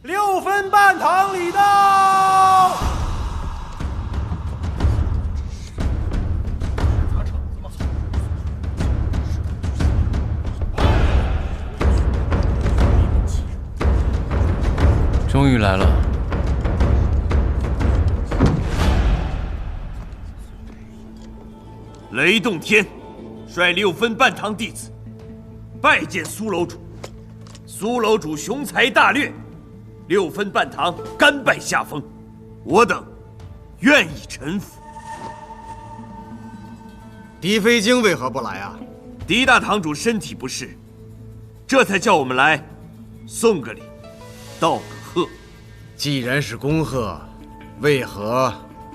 6分半堂礼到。终于来了。雷洞天率6分半堂弟子拜见苏楼主。苏楼主雄才大略，6分半堂甘拜下风，我等愿意臣服。狄飞京为何不来啊？狄大堂主身体不适，这才叫我们来送个礼，道个贺。既然是恭贺，为何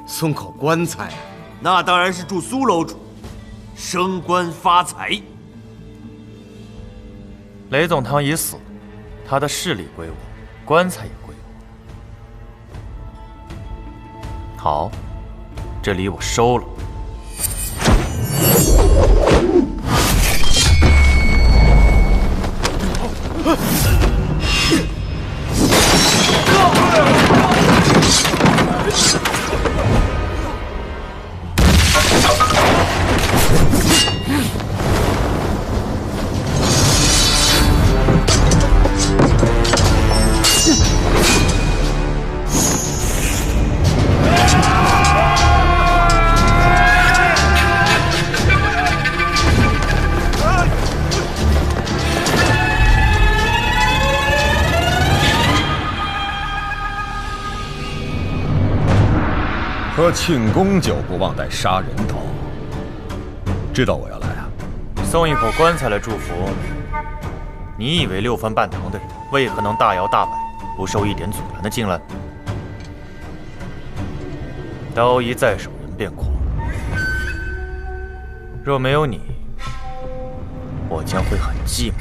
送口棺材啊？那当然是祝苏楼主升官发财。雷总堂已死，他的势力归我，棺材也归我。好，这礼我收了。喝庆功酒，不忘带杀人刀。知道我要来啊？送一口棺材来祝福。你以为6分半堂的人为何能大摇大摆，不受一点阻拦的进来？刀一在手，人便狂。若没有你，我将会很寂寞。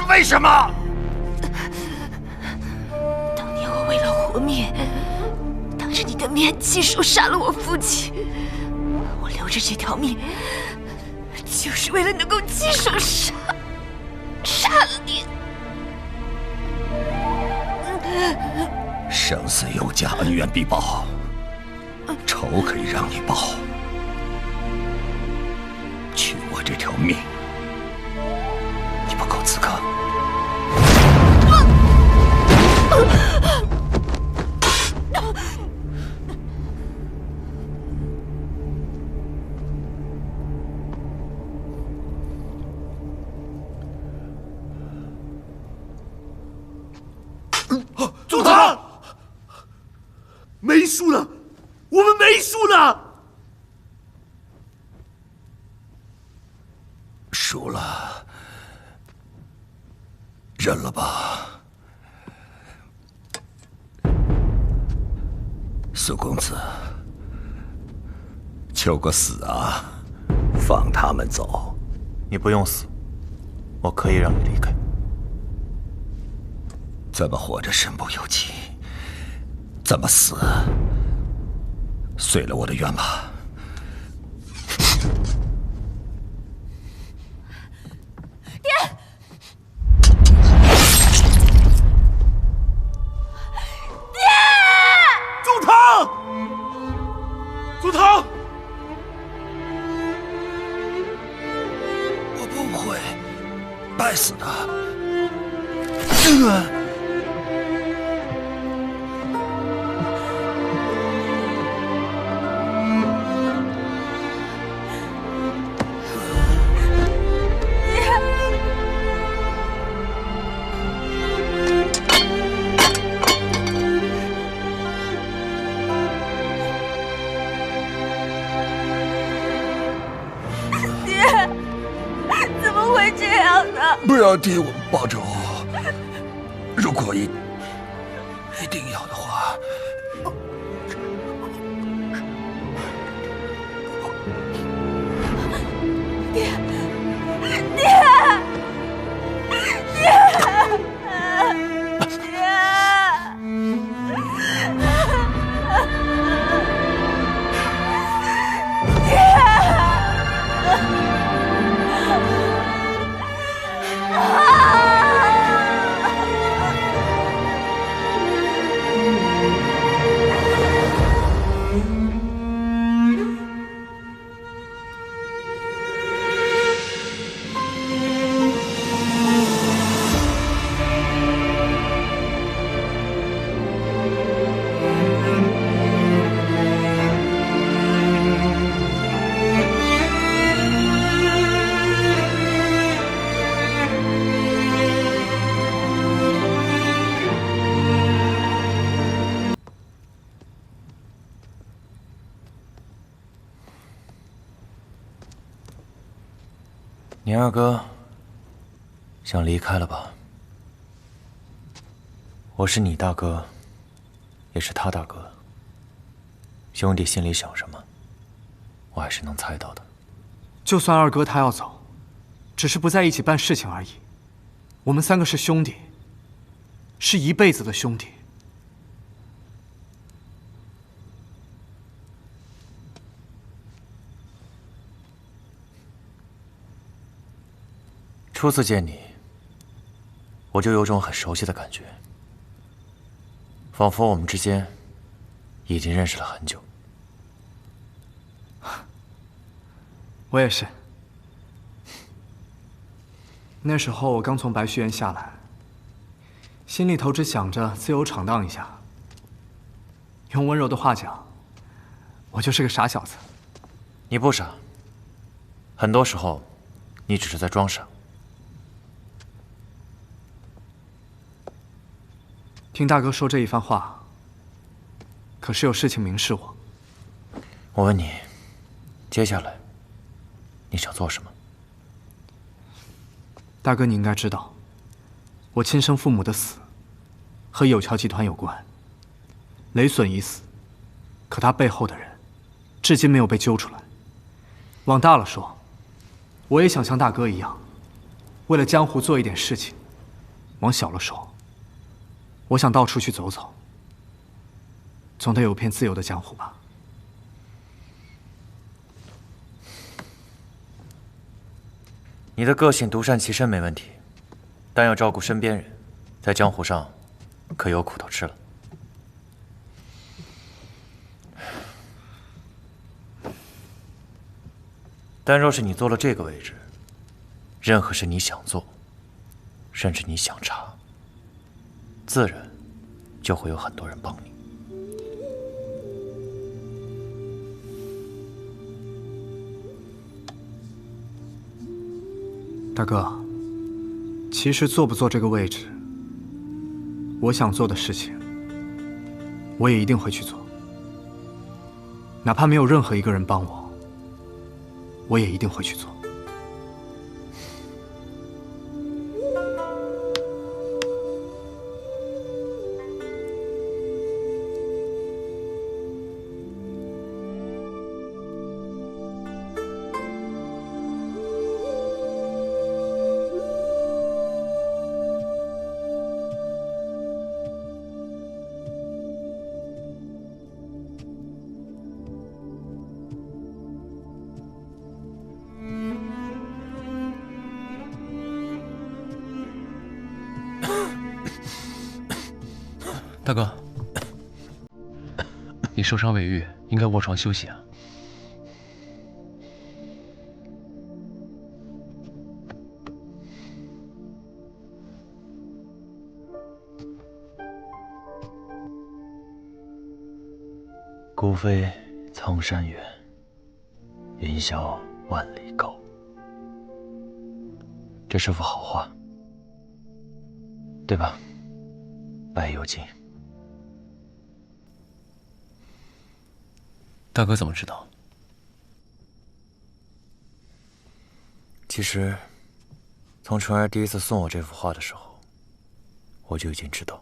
为什么？当年我为了活命，当着你的面亲手杀了我父亲。我留着这条命，就是为了能够亲手杀了你。生死有价，恩怨必报，仇可以让你报，取我这条命，你不够资格。祖堂，没输了，我们没输呢。输了，认了吧。苏公子，求个死啊！放他们走。你不用死，我可以让你离开。怎么活着身不由己？怎么死？遂了我的愿吧。祖堂，我不会败死的。不要替我报仇，如果一定要的话，爹，你二哥想离开了吧？我是你大哥，也是他大哥。兄弟心里想什么，我还是能猜到的。就算二哥他要走，只是不在一起办事情而已。我们三个是兄弟，是一辈子的兄弟。初次见你，我就有种很熟悉的感觉，仿佛我们之间已经认识了很久。我也是。那时候我刚从白须园下来，心里头只想着自由闯荡一下。用温柔的话讲，我就是个傻小子。你不傻，很多时候你只是在装傻。听大哥说这一番话，可是有事情明示我。我问你，接下来你想做什么？大哥，你应该知道，我亲生父母的死和有桥集团有关。雷隼已死，可他背后的人至今没有被揪出来。往大了说，我也想像大哥一样，为了江湖做一点事情；往小了说，我想到处去走走，总得有片自由的江湖吧。你的个性独善其身没问题，但要照顾身边人，在江湖上可有苦头吃了。但若是你做了这个位置，任何事你想做，甚至你想查，自然就会有很多人帮你。大哥，其实坐不坐这个位置，我想做的事情，我也一定会去做，哪怕没有任何一个人帮我，我也一定会去做。大哥，你受伤未愈，应该卧床休息啊。孤飞苍山远，云霄万里高。这是幅好画，对吧，白幽静？大哥怎么知道？其实，从纯儿第一次送我这幅画的时候，我就已经知道。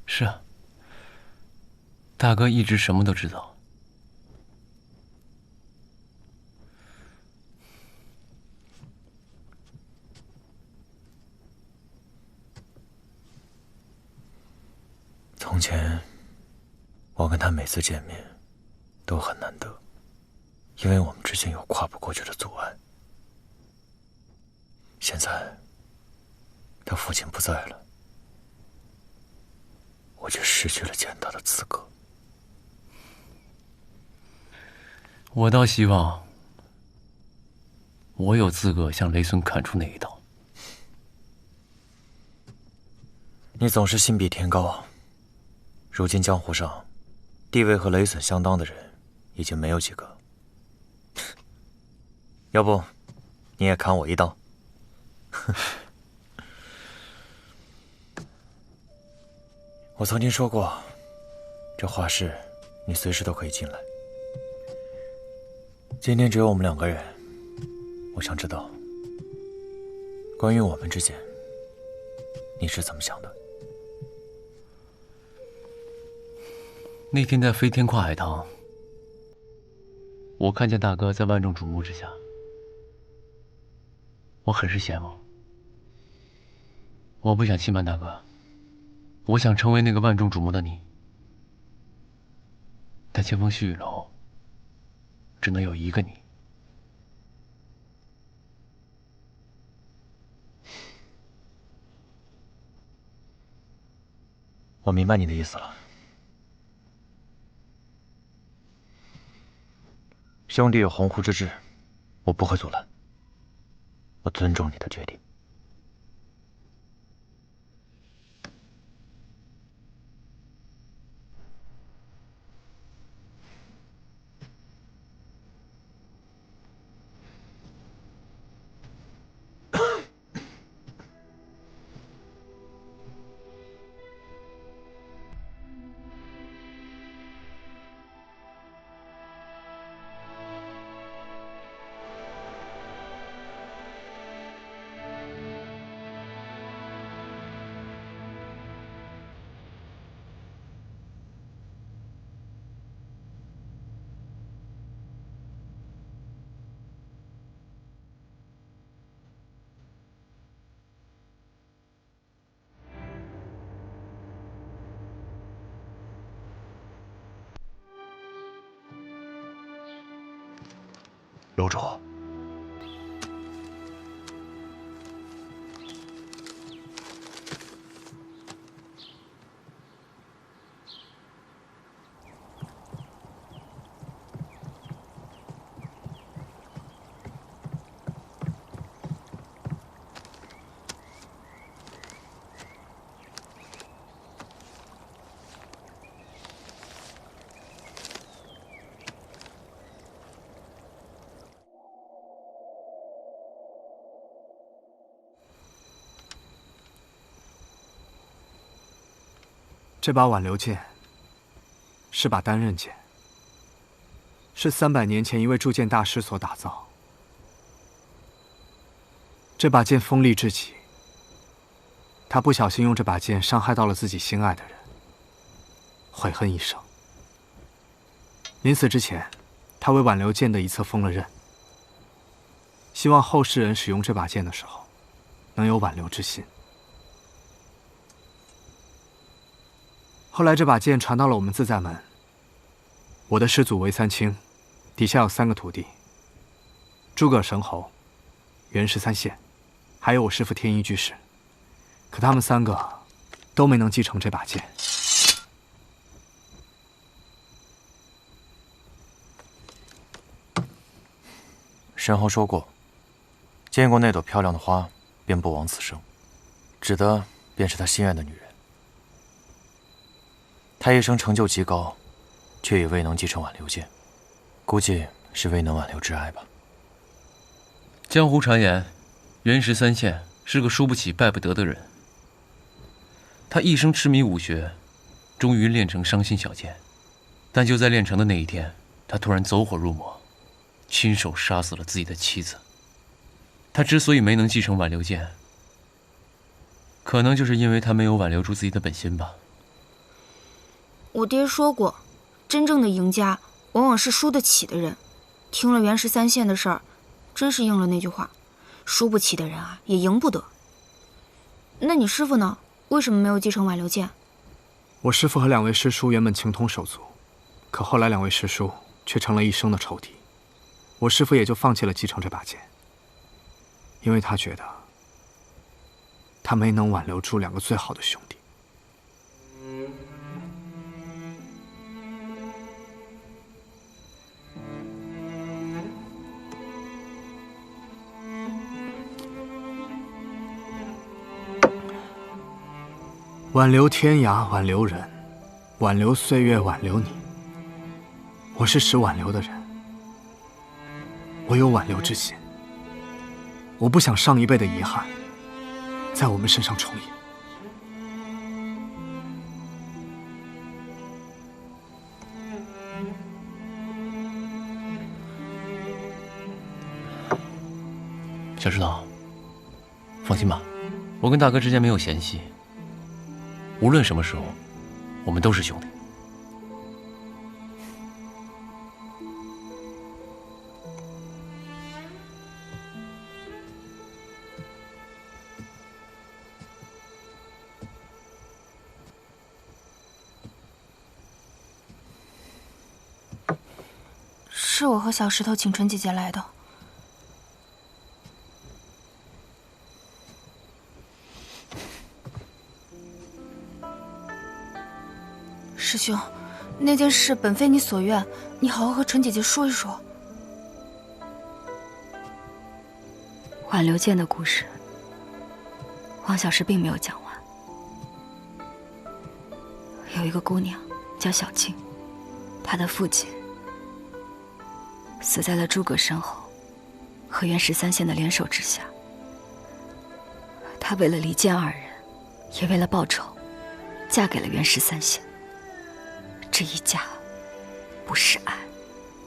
是啊，大哥一直什么都知道。从前，我跟他每次见面都很难得，因为我们之间有跨不过去的阻碍。现在，他父亲不在了，我却失去了见他的资格。我倒希望我有资格向雷孙砍出那一刀。你总是心比天高。如今江湖上，地位和雷损相当的人已经没有几个。要不，你也砍我一刀？我曾经说过，这画室你随时都可以进来。今天只有我们两个人，我想知道，关于我们之间，你是怎么想的？那天在飞天跨海堂，我看见大哥在万众瞩目之下，我很是羡慕。我不想欺瞒大哥，我想成为那个万众瞩目的你。但清风细雨楼只能有一个你。我明白你的意思了。兄弟有鸿鹄之志，我不会阻拦。我尊重你的决定。楼主，这把挽留剑是把单刃剑，是300年前一位铸剑大师所打造。这把剑锋利至极，他不小心用这把剑伤害到了自己心爱的人，悔恨一生。临死之前，他为挽留剑的一侧封了刃，希望后世人使用这把剑的时候，能有挽留之心。后来这把剑传到了我们自在门，我的师祖韦三清，底下有3个徒弟：诸葛神侯、袁13县，还有我师父天一居士。可他们3个都没能继承这把剑。神侯说过，见过那朵漂亮的花，便不枉此生，指的便是他心爱的女人。他一生成就极高，却也未能继承挽留剑，估计是未能挽留挚爱吧。江湖传言，袁13县是个输不起败不得的人。他一生痴迷武学，终于练成伤心小剑，但就在练成的那一天，他突然走火入魔，亲手杀死了自己的妻子。他之所以没能继承挽留剑，可能就是因为他没有挽留住自己的本心吧。我爹说过，真正的赢家往往是输得起的人。听了袁13县的事儿，真是应了那句话，输不起的人啊，也赢不得。那你师父呢？为什么没有继承挽留剑？我师父和2位师叔原本情同手足，可后来2位师叔却成了一生的仇敌，我师父也就放弃了继承这把剑，因为他觉得他没能挽留住2个最好的兄弟。挽留天涯，挽留人，挽留岁月，挽留你。我是识挽留的人，我有挽留之心。我不想上一辈的遗憾在我们身上重演。小石头，放心吧，我跟大哥之间没有嫌隙。无论什么时候，我们都是兄弟。是我和小石头请纯姐姐来的。师兄，那件事本非你所愿，你好好和纯姐姐说一说。挽留剑的故事，王小石并没有讲完。有一个姑娘叫小静，她的父亲死在了诸葛身后和袁13县的联手之下。她为了离间2人，也为了报仇，嫁给了袁13县。这一嫁，不是爱，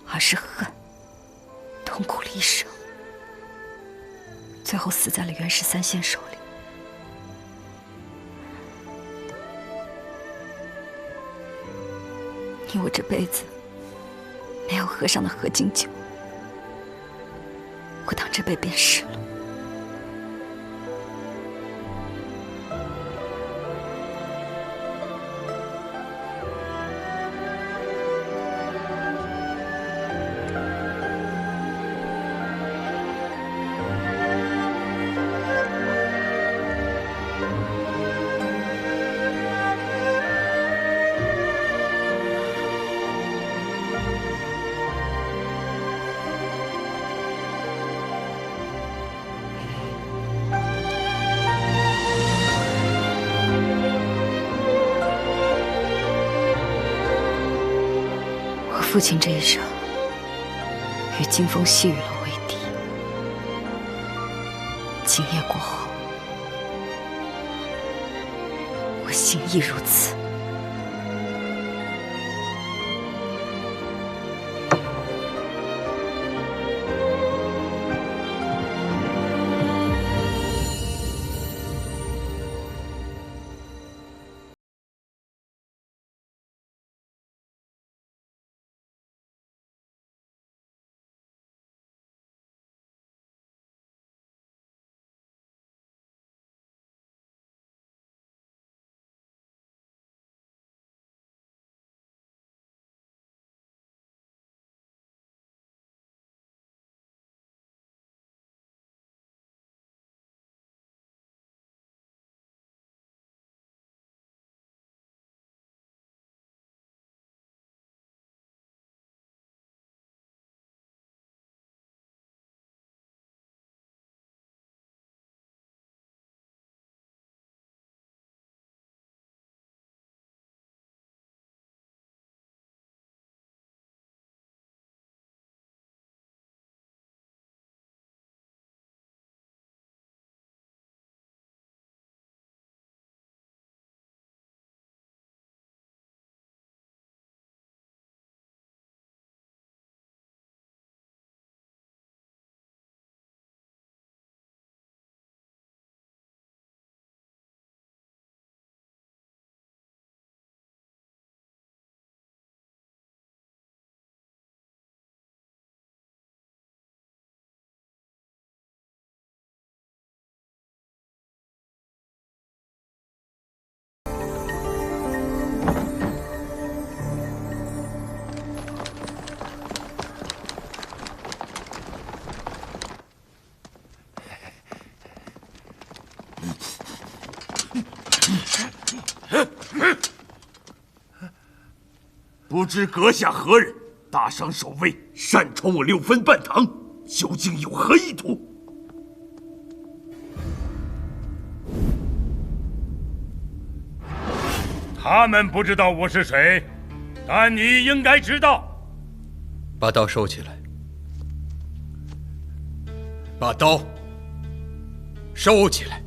而是恨，痛苦了一生，最后死在了袁13县手里。你我这辈子没有喝上的合卺酒，我当这杯便是了。父亲这一生与金风细雨楼为敌，今夜过后，我心亦如此。不知阁下何人？大伤守卫，擅闯我6分半堂，究竟有何意图？他们不知道我是谁，但你应该知道。把刀收起来。把刀收起来。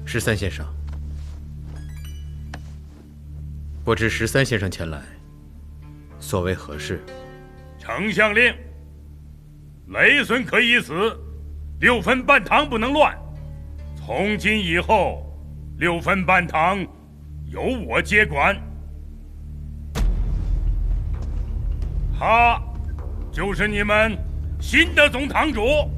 13先生，不知13先生前来，所为何事？丞相令，雷损可以死，6分半堂不能乱。从今以后，6分半堂由我接管。他就是你们新的总堂主。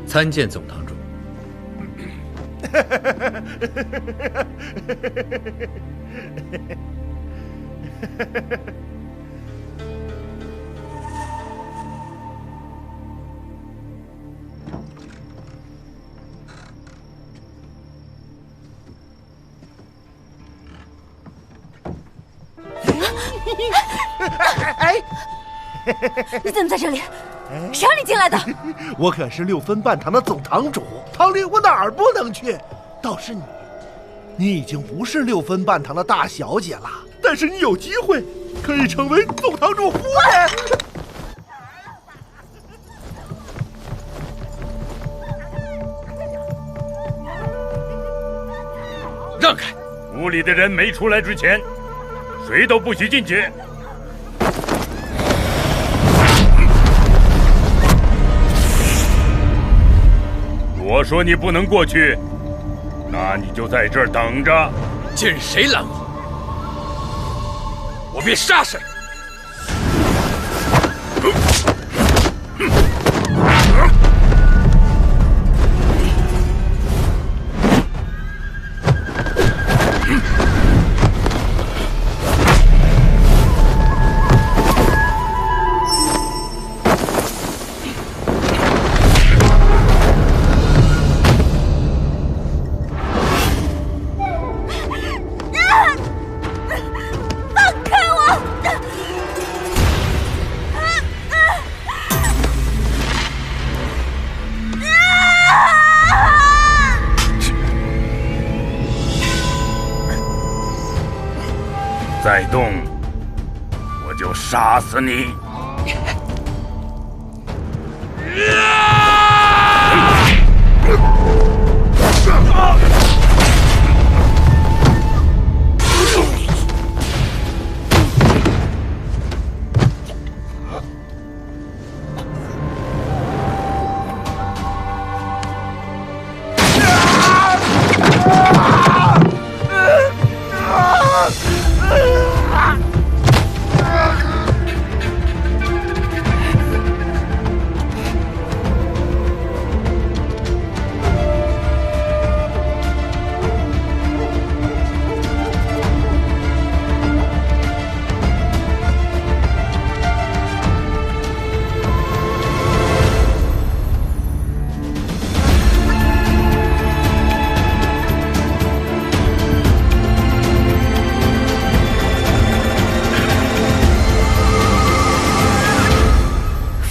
参见总堂主。哎，你怎么在这里？谁让你进来的？我可是6分半堂的总堂主，堂里我哪儿不能去？倒是你已经不是6分半堂的大小姐了，但是你有机会可以成为总堂主夫人。让开！屋里的人没出来之前，谁都不许进去。我说你不能过去，那你就在这儿等着。见谁拦我，我便杀谁。再动，我就杀死你！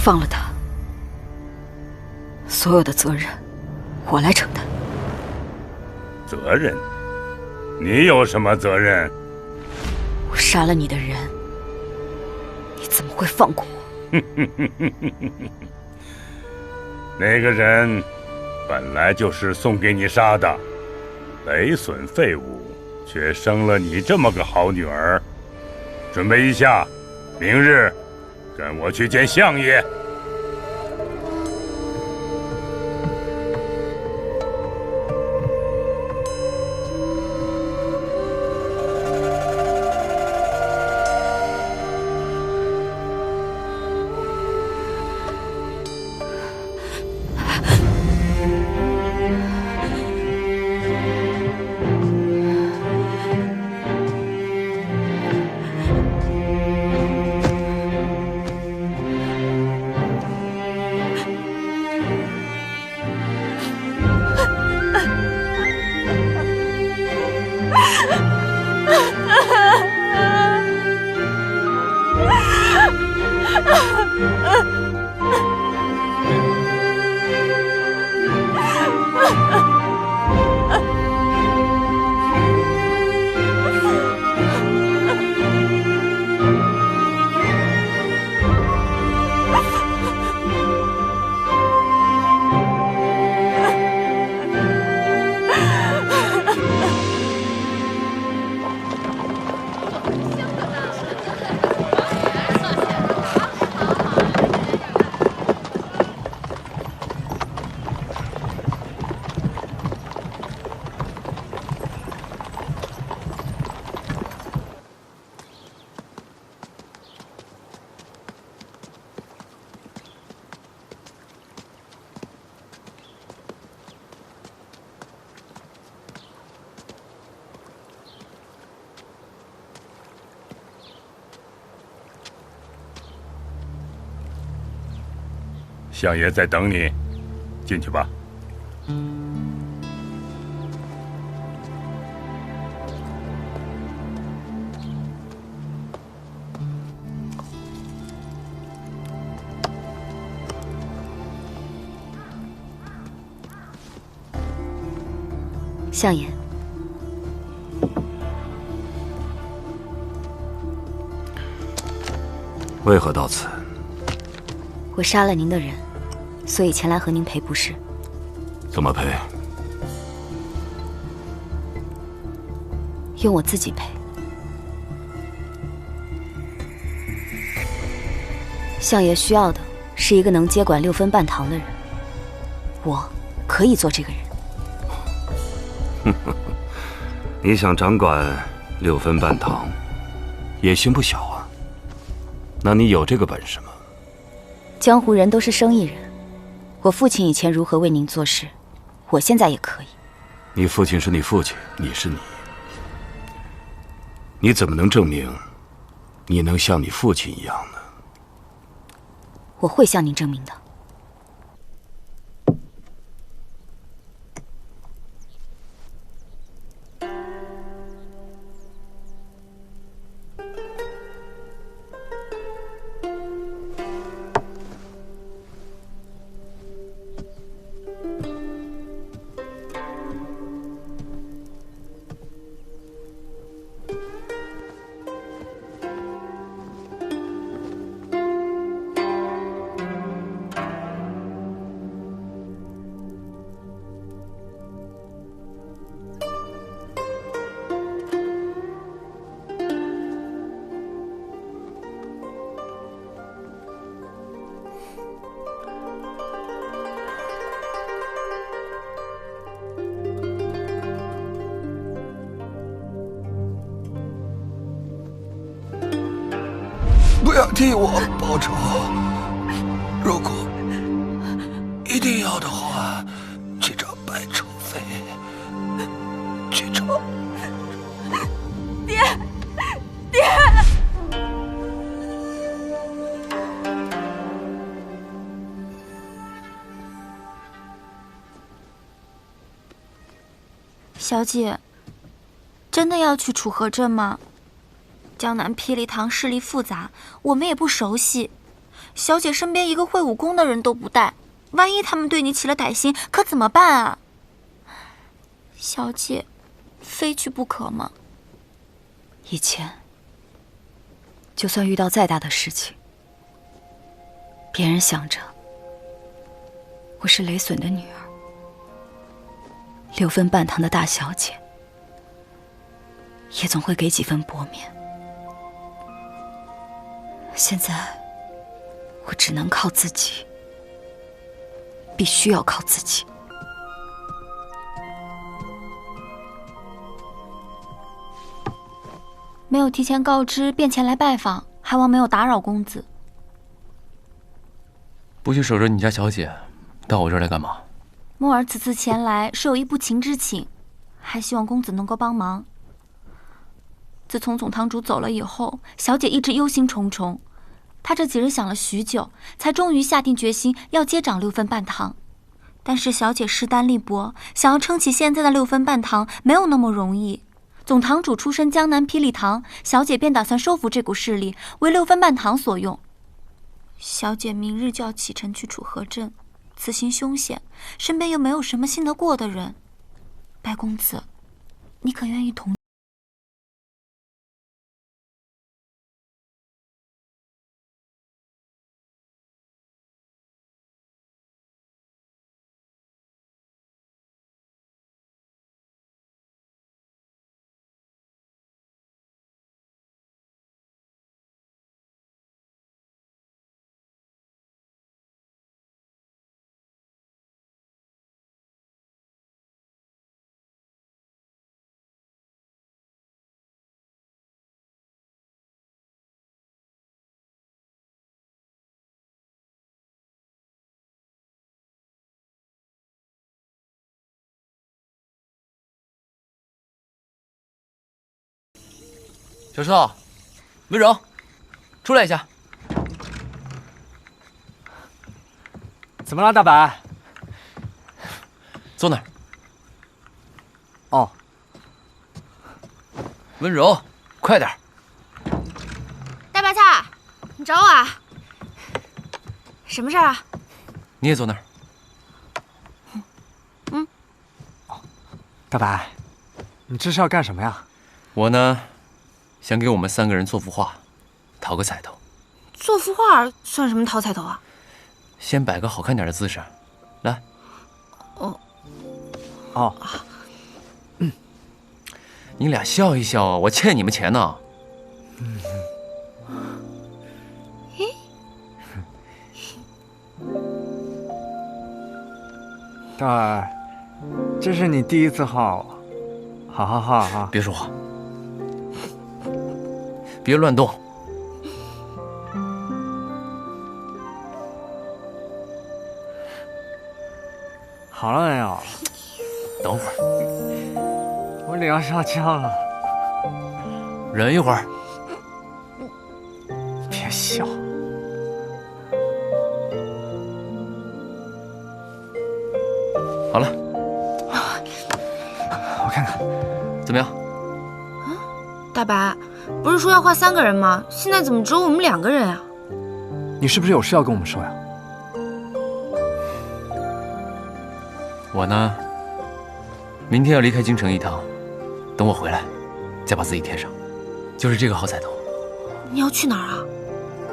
放了他，所有的责任我来承担。责任？你有什么责任？我杀了你的人，你怎么会放过我？那个人本来就是送给你杀的，雷损废物，却生了你这么个好女儿。准备一下，明日跟我去见相爷。相爷在等你，进去吧。相爷，为何到此？我杀了您的人，所以前来和您赔不是。怎么赔？用我自己赔。相爷需要的是一个能接管6分半堂的人，我可以做这个人。你想掌管6分半堂，野心不小啊。那你有这个本事吗？江湖人都是生意人，我父亲以前如何为您做事，我现在也可以。你父亲是你父亲，你是你，你怎么能证明你能像你父亲一样呢？我会向您证明的。不要替我报仇，如果一定要的话，去找白愁妃，去找。爹，爹！小姐，真的要去楚河镇吗？江南霹雳堂势力复杂，我们也不熟悉。小姐身边一个会武功的人都不带，万一他们对你起了歹心，可怎么办啊？小姐，非去不可吗？以前，就算遇到再大的事情，别人想着我是雷隼的女儿，6分半堂的大小姐，也总会给几分薄面。现在我只能靠自己，必须要靠自己。没有提前告知便前来拜访，还望没有打扰公子。不去守着你家小姐，到我这儿来干嘛？木儿此次前来是有一不情之请，还希望公子能够帮忙。自从总堂主走了以后，小姐一直忧心忡忡。她这几日想了许久，才终于下定决心要接掌6分半堂。但是小姐势单力薄，想要撑起现在的6分半堂没有那么容易。总堂主出身江南霹雳堂，小姐便打算收服这股势力，为6分半堂所用。小姐明日就要启程去楚河镇，此行凶险，身边又没有什么信得过的人。白公子，你可愿意同？小少，温柔，出来一下。怎么了，大白？坐那儿。哦。温柔，快点。大白菜，你找我啊？什么事儿啊？你也坐那儿。大白，你这是要干什么呀？我呢，想给我们3个人做幅画，讨个彩头。做幅画算什么讨彩头啊？先摆个好看点的姿势，来。哦。你俩笑一笑，我欠你们钱呢。大白，这是你第一次画我，好好画啊！别说话，别乱动。好了没有？等会儿，我脸要烧焦了。忍一会儿。别笑。好了，我看看，怎么样？大白，不是说要画3个人吗？现在怎么只有我们2个人啊？你是不是有事要跟我们说呀？我呢，明天要离开京城一趟，等我回来，再把自己贴上，就是这个好彩头。你要去哪儿啊？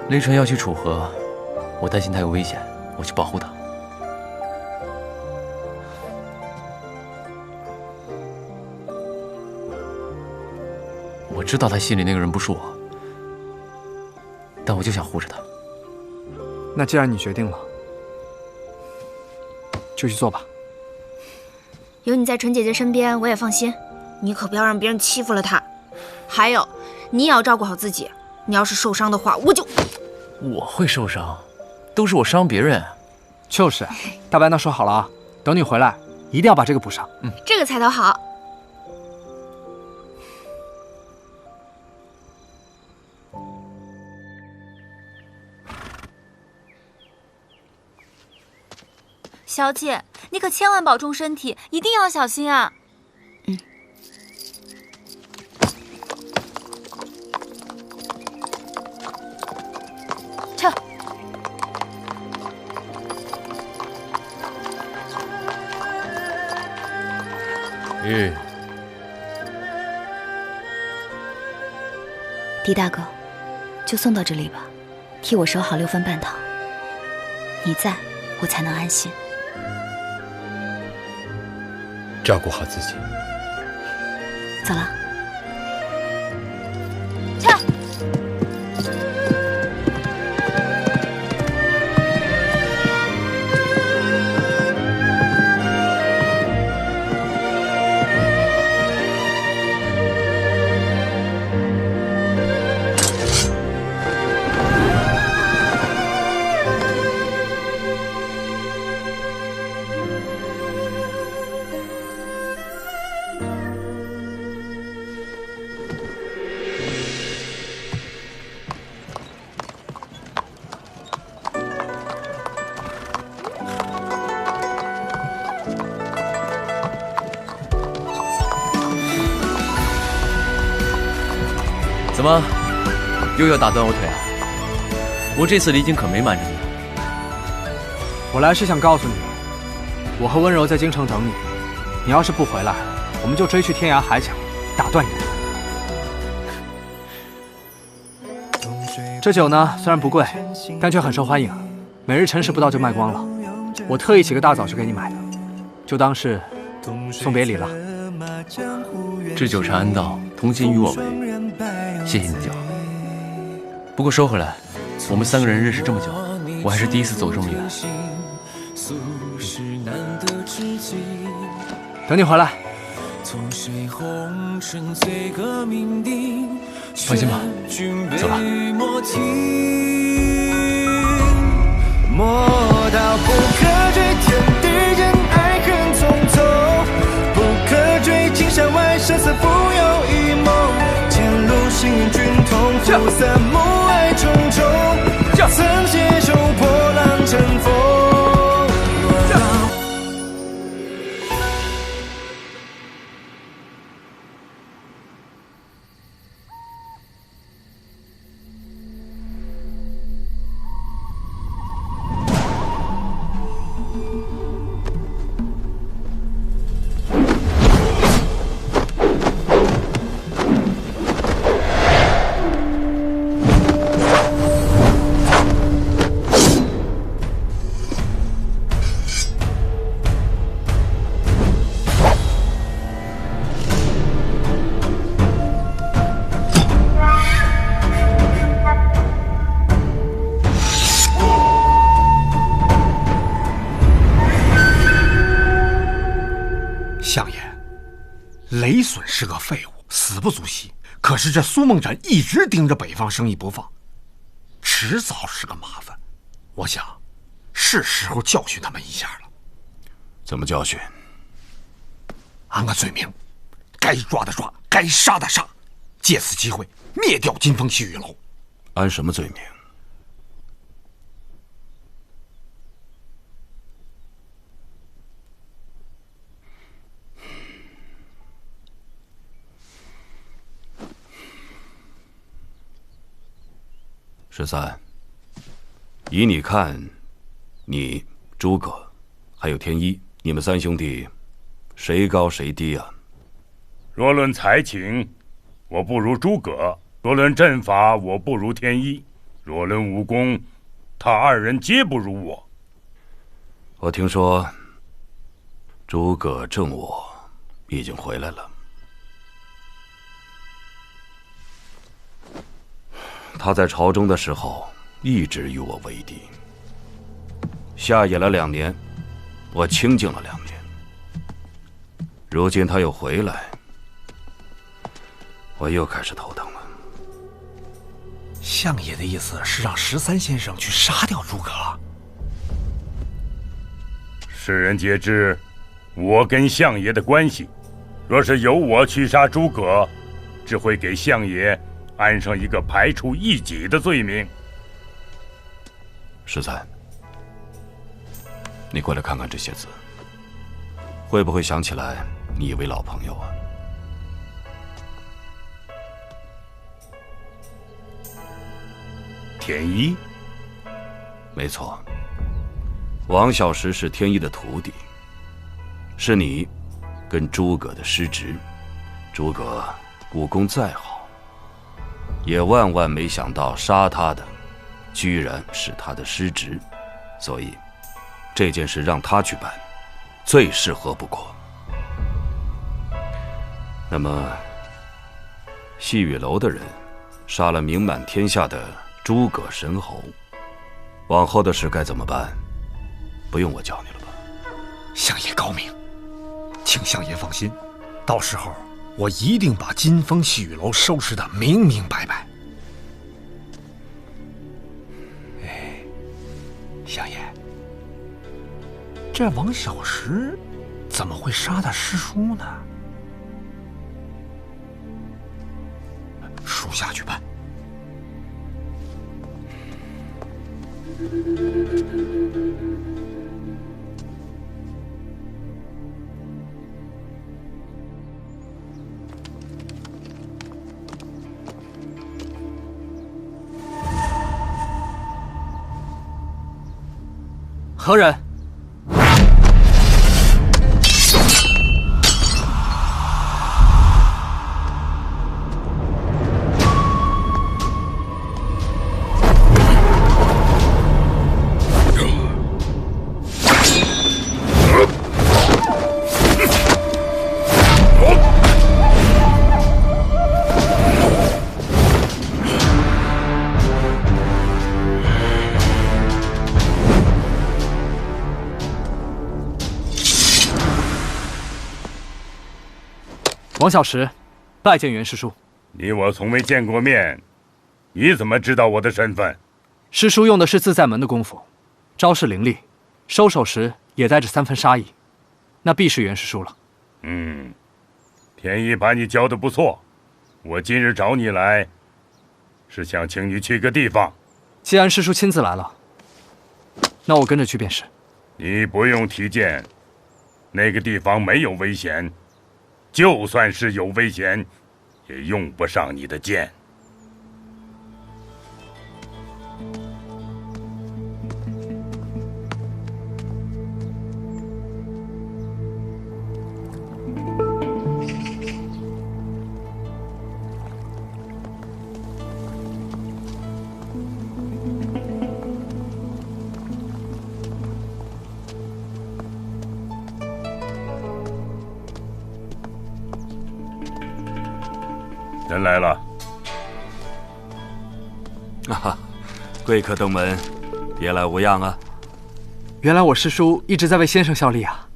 雷纯要去楚河，我担心他有危险，我去保护他。我知道他心里那个人不是我，但我就想护着他。那既然你决定了，就去做吧。有你在纯姐姐身边，我也放心。你可不要让别人欺负了她。还有，你也要照顾好自己。你要是受伤的话，我会受伤，都是我伤别人。就是，大白，那说好了啊，等你回来，一定要把这个补上。这个彩头好。小姐，你可千万保重身体，一定要小心啊！撤。狄大哥，就送到这里吧，替我守好6分半堂。你在，我才能安心。照顾好自己。走了。怎么，又要打断我腿啊？我这次离京可没瞒着你。我来是想告诉你，我和温柔在京城等你。你要是不回来，我们就追去天涯海角，打断你的腿。这酒呢，虽然不贵，但却很受欢迎，每日辰时不到就卖光了。我特意起个大早去给你买的，就当是送别礼了。置酒茶安道，同心与我为。谢谢你的酒。不过说回来，我们3个人认识这么久，我还是第一次走这么远。等你回来。放心吧，走了。莫道不可追，天地间爱恨匆匆，不可追，青山外生死不由一梦。前路行云君同，菩萨母爱重重，曾携手破浪乘风。相爷，雷隼是个废物，死不足惜。可是这苏梦斩一直盯着北方生意不放，迟早是个麻烦。我想，是时候教训他们一下了。怎么教训？安个罪名，该抓的抓，该杀的杀，借此机会灭掉金风细雨楼。安什么罪名？13，以你看，你、诸葛，还有天一，你们3兄弟，谁高谁低啊？若论才情，我不如诸葛；若论阵法，我不如天一；若论武功，他2人皆不如我。我听说，诸葛正我已经回来了。他在朝中的时候，一直与我为敌。下野了2年，我清静了2年。如今他又回来，我又开始头疼了。相爷的意思是让13先生去杀掉诸葛。世人皆知我跟相爷的关系，若是由我去杀诸葛，只会给相爷安上一个排除异己的罪名。13，你过来看看这些字，会不会想起来你一位老朋友啊？天一？没错，王小石是天一的徒弟，是你跟诸葛的师侄。诸葛武功再好，也万万没想到杀他的居然是他的师侄。所以这件事让他去办，最适合不过。那么，细雨楼的人杀了名满天下的诸葛神侯，往后的事该怎么办？不用我教你了吧？相爷高明，请相爷放心，到时候我一定把金风细雨楼收拾得明明白白。相爷，这王小石怎么会杀他师叔呢？属下去办。何人？王小石，拜见袁师叔。你我从未见过面，你怎么知道我的身份？师叔用的是自在门的功夫，招式凌厉，收手时也带着3分杀意，那必是袁师叔了。天一把你教得不错，我今日找你来，是想请你去个地方。既然师叔亲自来了，那我跟着去便是。你不用提剑，那个地方没有危险。就算是有危险，也用不上你的剑。人来了。贵客登门，别来无恙啊。原来我师叔一直在为先生效力啊，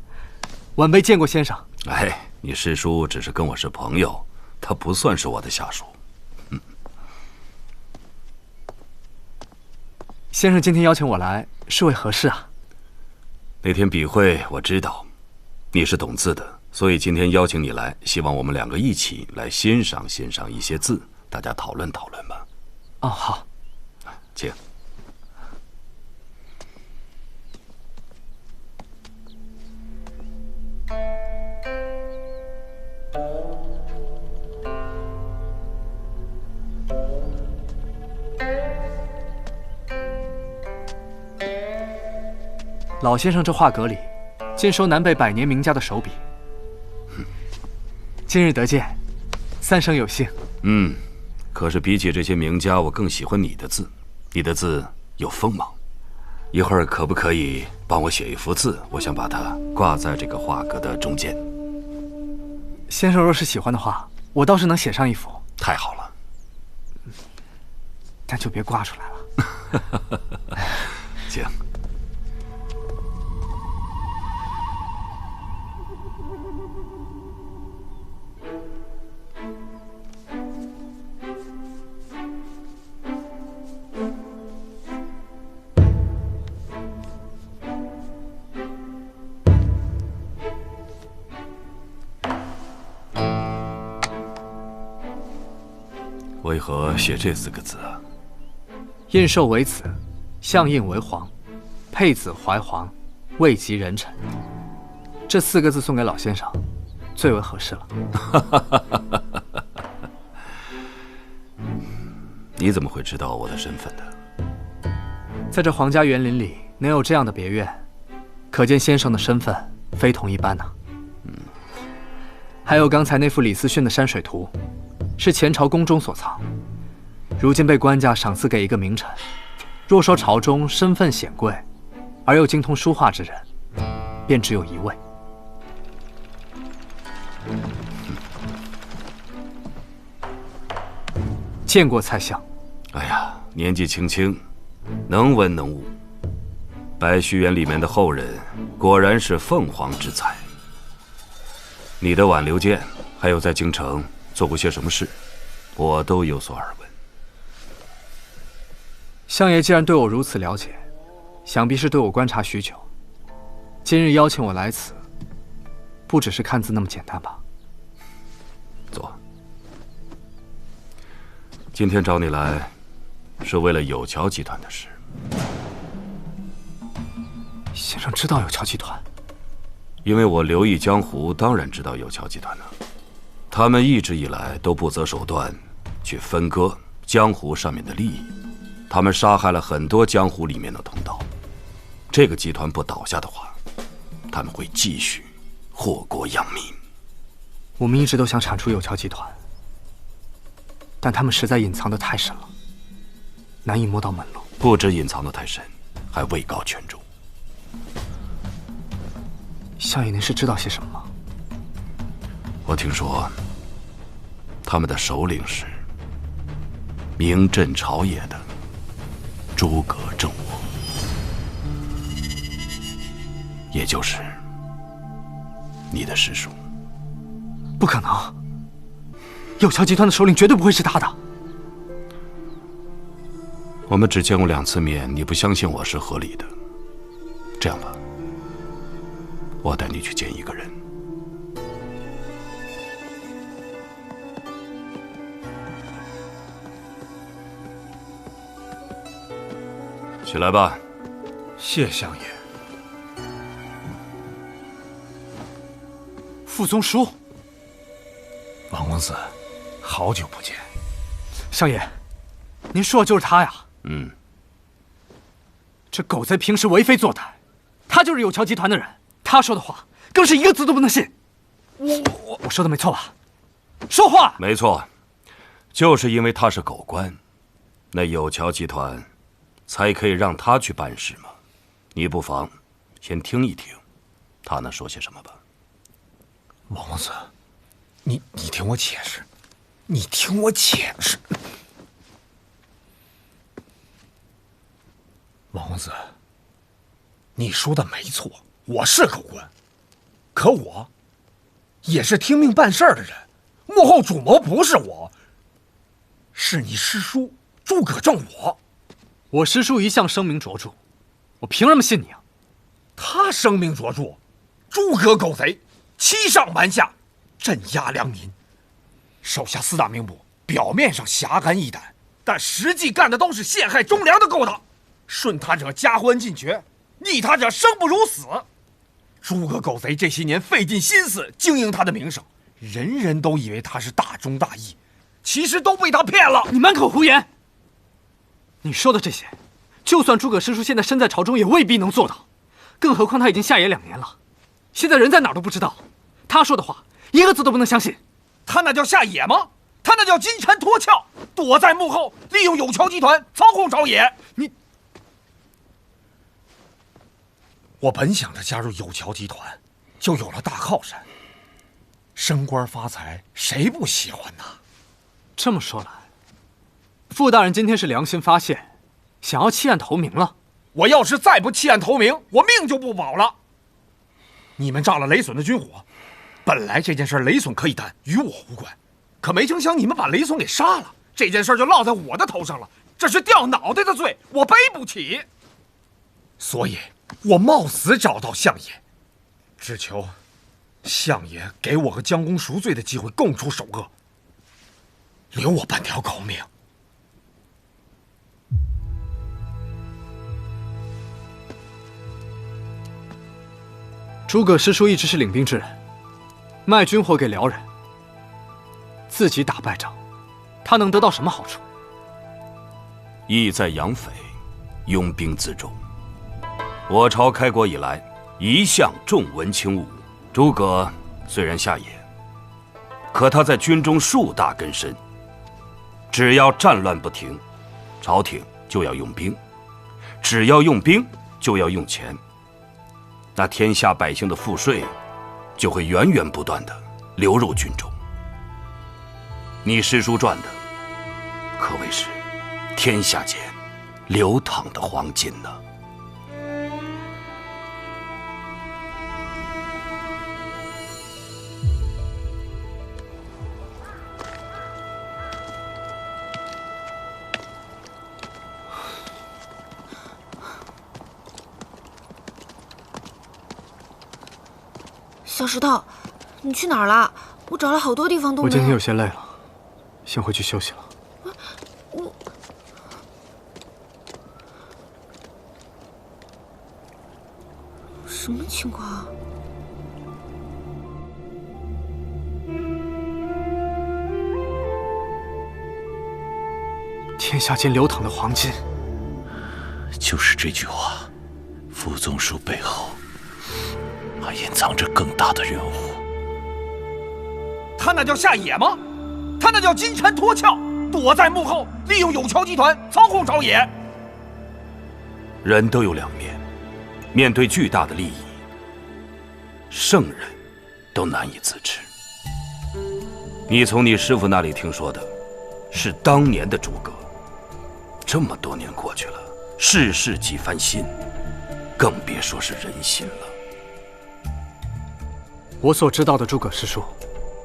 晚辈见过先生。你师叔只是跟我是朋友，他不算是我的下属。先生今天邀请我来，是为何事啊？那天笔会我知道，你是懂字的。所以今天邀请你来，希望我们2个一起来欣赏一些字，大家讨论讨论吧。好，请。老先生这画阁里，尽收南北100年名家的手笔。今日得见，三生有幸。可是比起这些名家，我更喜欢你的字。你的字有锋芒，一会儿可不可以帮我写一幅字？我想把它挂在这个画阁的中间。先生若是喜欢的话，我倒是能写上一幅。太好了，但就别挂出来了。请。为何写这4个字啊？印绶为子，相印为皇，佩子怀皇，位极人臣。这4个字送给老先生，最为合适了。你怎么会知道我的身份的？在这皇家园林里能有这样的别院，可见先生的身份非同一般呐。还有刚才那幅李思训的山水图，是前朝宫中所藏，如今被官家赏赐给一个名臣。若说朝中身份显贵，而又精通书画之人，便只有一位。见过蔡相。哎呀，年纪轻轻，能文能武，白须园里面的后人果然是凤凰之才。你的挽留剑，还有在京城做过些什么事，我都有所耳闻。相爷既然对我如此了解，想必是对我观察许久。今日邀请我来此，不只是看字那么简单吧？坐。今天找你来，是为了有桥集团的事。先生知道有桥集团？因为我留意江湖，当然知道有桥集团了。他们一直以来都不择手段去分割江湖上面的利益，他们杀害了很多江湖里面的同道。这个集团不倒下的话，他们会继续祸国殃民。我们一直都想铲除有桥集团，但他们实在隐藏得太深了，难以摸到门路。不止隐藏得太深，还位高权重。相爷，您是知道些什么吗？我听说，他们的首领是名震朝野的诸葛正我，也就是你的师叔。不可能，有桥集团的首领绝对不会是他的。我们只见过2次面，你不相信我是合理的。这样吧，我带你去见一个人。起来吧。谢相爷。傅宗书，王公子，好久不见。相爷，您说的就是他呀？嗯。这狗贼平时为非作歹，他就是有桥集团的人。他说的话更是一个字都不能信。我说的没错吧？说话！没错，就是因为他是狗官，那有桥集团才可以让他去办事嘛。你不妨先听一听他能说些什么吧。王公子，你听我解释，你听我解释。王公子，你说的没错，我是狗官，可我也是听命办事的人，幕后主谋不是我，是你师叔诸葛正我。我师叔一向声名卓著，我凭什么信你啊？他声名卓著，诸葛狗贼欺上瞒下，镇压良民，手下4大名捕，表面上侠肝义胆，但实际干的都是陷害忠良的勾当。顺他者加官进爵，逆他者生不如死。诸葛狗贼这些年费尽心思经营他的名声，人人都以为他是大忠大义，其实都被他骗了。你满口胡言！你说的这些，就算诸葛师叔现在身在朝中，也未必能做到。更何况他已经下野2年了，现在人在哪儿都不知道。他说的话一个字都不能相信。他那叫下野吗？他那叫金蝉脱壳，躲在幕后，利用有桥集团操控朝野。我本想着加入有桥集团，就有了大靠山，升官发财，谁不喜欢呢？这么说来，傅大人今天是良心发现，想要弃暗投明了。我要是再不弃暗投明，我命就不保了。你们炸了雷损的军火，本来这件事雷损可以担，与我无关，可没成想你们把雷损给杀了，这件事就落在我的头上了，这是掉脑袋的罪，我背不起。所以我冒死找到相爷，只求相爷给我个将功赎罪的机会，供出首恶，留我半条狗命。诸葛师叔一直是领兵之人，卖军火给辽人，自己打败仗，他能得到什么好处？意在养匪，拥兵自重。我朝开国以来，一向重文轻武。诸葛虽然下野，可他在军中树大根深。只要战乱不停，朝廷就要用兵；只要用兵，就要用钱，那天下百姓的赋税就会源源不断的流入军中。你师叔赚的可谓是天下间流淌的黄金呢。小石头，你去哪儿了？我找了好多地方都没有。我今天有些累了，先回去休息了。什么情况啊？天下间流淌的黄金，就是这句话，傅宗书背后还隐藏着更大的任务。他那叫下野吗？他那叫金蝉脱壳，躲在幕后，利用有桥集团操控朝野。人都有两面，面对巨大的利益，圣人都难以自持。你从你师父那里听说的，是当年的诸葛。这么多年过去了，世事几番新，更别说是人心了。我所知道的诸葛师叔，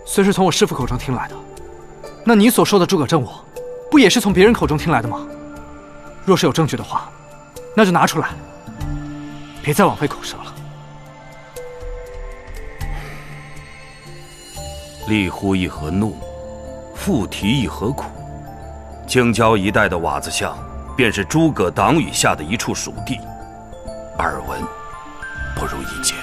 虽是从我师父口中听来的，那你所说的诸葛正我，不也是从别人口中听来的吗？若是有证据的话，那就拿出来，别再枉费口舌了。立乎一何怒，复提一何苦。京郊一带的瓦子巷，便是诸葛党羽下的一处属地，耳闻不如一见。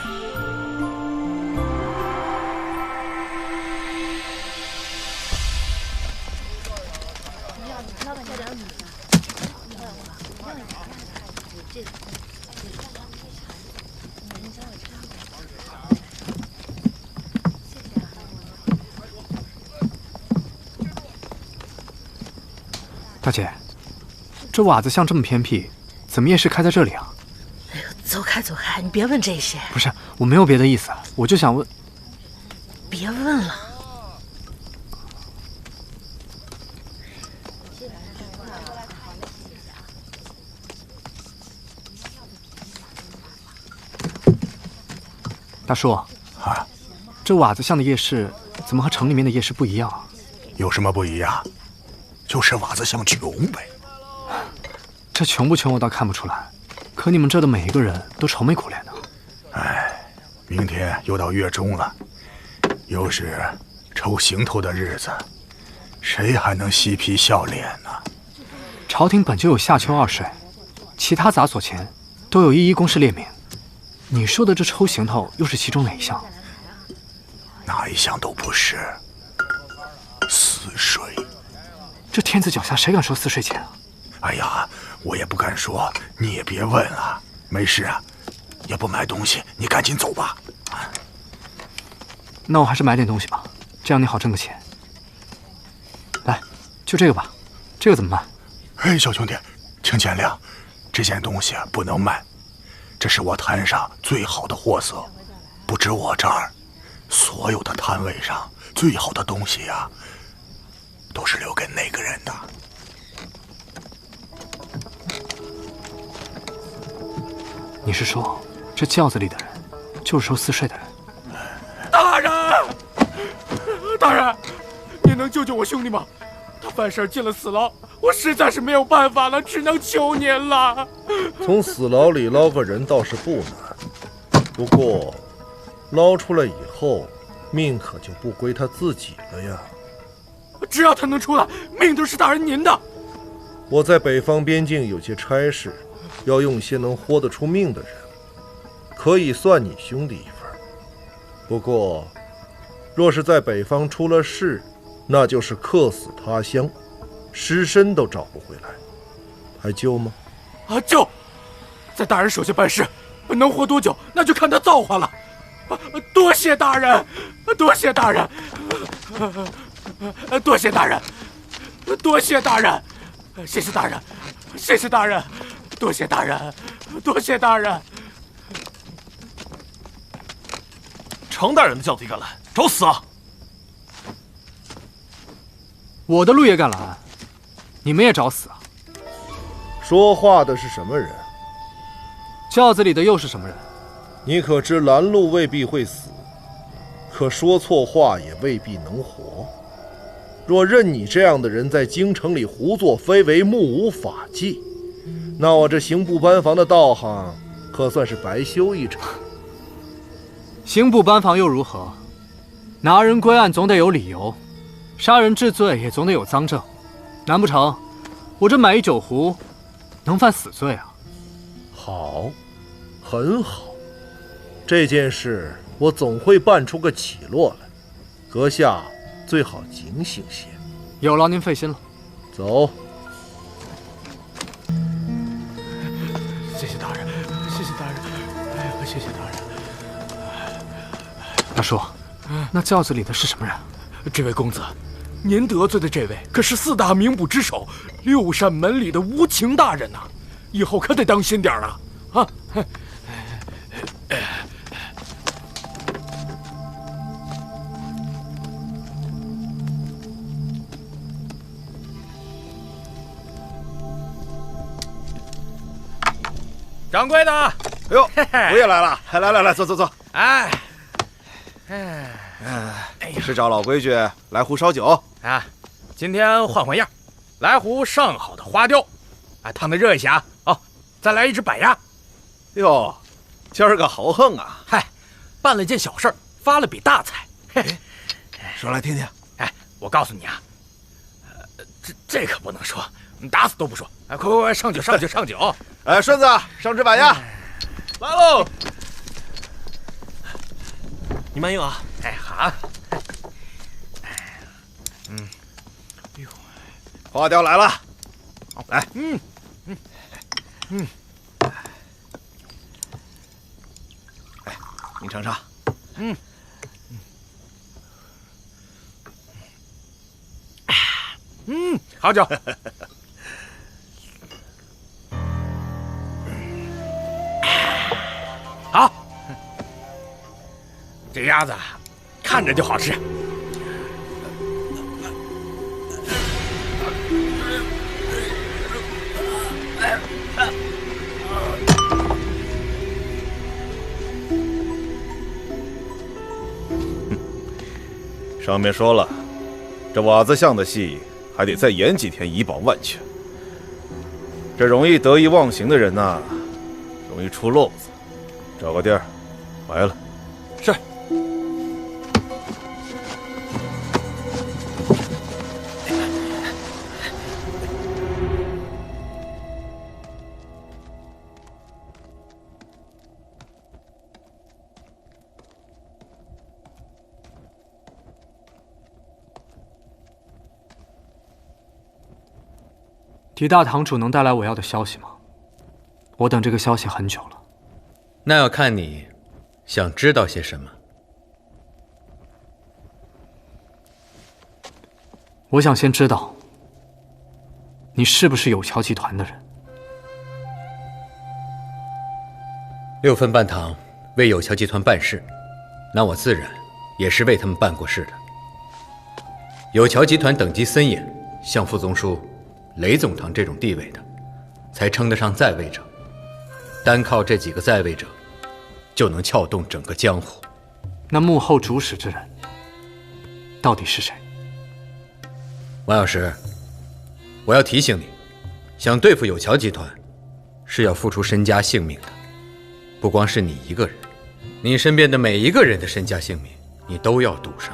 大姐，这瓦子巷这么偏僻，怎么夜市开在这里啊？哎呦，走开走开，你别问这些。不是，我没有别的意思，我就想问。别问了。大叔啊，这瓦子巷的夜市怎么和城里面的夜市不一样啊？有什么不一样？就是瓦子巷穷呗。这穷不穷我倒看不出来，可你们这的每一个人都愁眉苦脸的。哎，明天又到月中了，又是抽行头的日子，谁还能嬉皮笑脸呢？朝廷本就有夏秋二税，其他杂所前都有一公示列明。你说的这抽行头又是其中哪一项？哪一项都不是。私税。这天子脚下谁敢收私税钱啊？哎呀，我也不敢说，你也别问了。没事啊，也不买东西，你赶紧走吧。那我还是买点东西吧，这样你好挣个钱。来，就这个吧，这个怎么卖？哎，小兄弟，请见谅，这件东西不能卖，这是我摊上最好的货色，不止我这儿，所有的摊位上最好的东西呀，都是留给那个人的。你是说，这轿子里的人就是收私税的人？大人，大人，你能救救我兄弟吗？他犯事进了死牢，我实在是没有办法了，只能求您了。从死牢里捞个人倒是不难，不过捞出来以后，命可就不归他自己了呀。只要他能出来，命都是大人您的。我在北方边境有些差事，要用些能豁得出命的人，可以算你兄弟一份。不过，若是在北方出了事，那就是客死他乡，尸身都找不回来，还救吗？啊，救！在大人手下办事，能活多久那就看他造化了。多谢大人，多谢大人，多谢大人，多谢大人，谢谢大人，谢谢大人，多谢大人，多谢大人。程大人的轿子也敢拦，找死啊！我的路也敢拦，你们也找死啊！说话的是什么人？轿子里的又是什么人？你可知拦路未必会死，可说错话也未必能活。若任你这样的人在京城里胡作非为、目无法纪，那我这刑部班房的道行可算是白修一场。刑部班房又如何？拿人归案总得有理由，杀人治罪也总得有赃证。难不成我这买一酒壶能犯死罪啊？好，很好。这件事我总会办出个起落来，阁下最好警醒些。有劳您费心了。走。谢谢大人，谢谢大人，谢谢大人。大叔，那轿子里的是什么人？这位公子，您得罪的这位可是4大名捕之首6扇门里的无情大人呐，以后可得当心点了啊！掌柜的，哎呦，我也来了，来，坐。哎，是照老规矩来壶烧酒啊。今天换样，来壶上好的花雕，烫得热一些啊。哦，再来一只板鸭。哟，今儿个豪横啊！嗨，办了件小事儿，发了笔大财。说来听听。哎，我告诉你啊，这可不能说，打死都不说。哎，快，上酒！哎，顺子，上只板鸭。来喽！你慢用啊！哎，好。花雕来了，来。哎，您尝尝。好酒。好，这鸭子看着就好吃。上面说了，这瓦子巷的戏还得再演几天，以保万全。这容易得意忘形的人呐，容易出漏子。找个地儿，埋了。是。狄大堂主能带来我要的消息吗？我等这个消息很久了。那要看你想知道些什么。我想先知道你是不是有桥集团的人。6分半堂为有桥集团办事，那我自然也是为他们办过事的。有桥集团等级森严，像副总书雷总堂这种地位的，才称得上在位者。单靠这几个在位者，就能撬动整个江湖。那幕后主使之人，到底是谁？王小石，我要提醒你，想对付有桥集团，是要付出身家性命的。不光是你一个人，你身边的每一个人的身家性命，你都要赌上。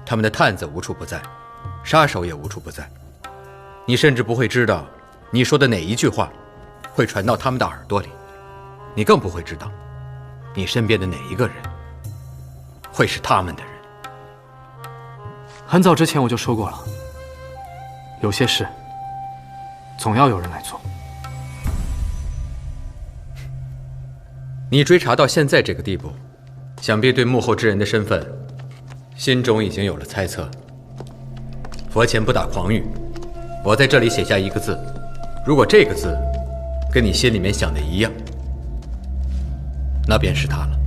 他们的探子无处不在，杀手也无处不在。你甚至不会知道，你说的哪一句话会传到他们的耳朵里。你更不会知道，你身边的哪一个人会是他们的人。很早之前我就说过了，有些事总要有人来做。你追查到现在这个地步，想必对幕后之人的身份心中已经有了猜测。佛前不打诳语，我在这里写下一个字，如果这个字跟你心里面想的一样，那便是他了。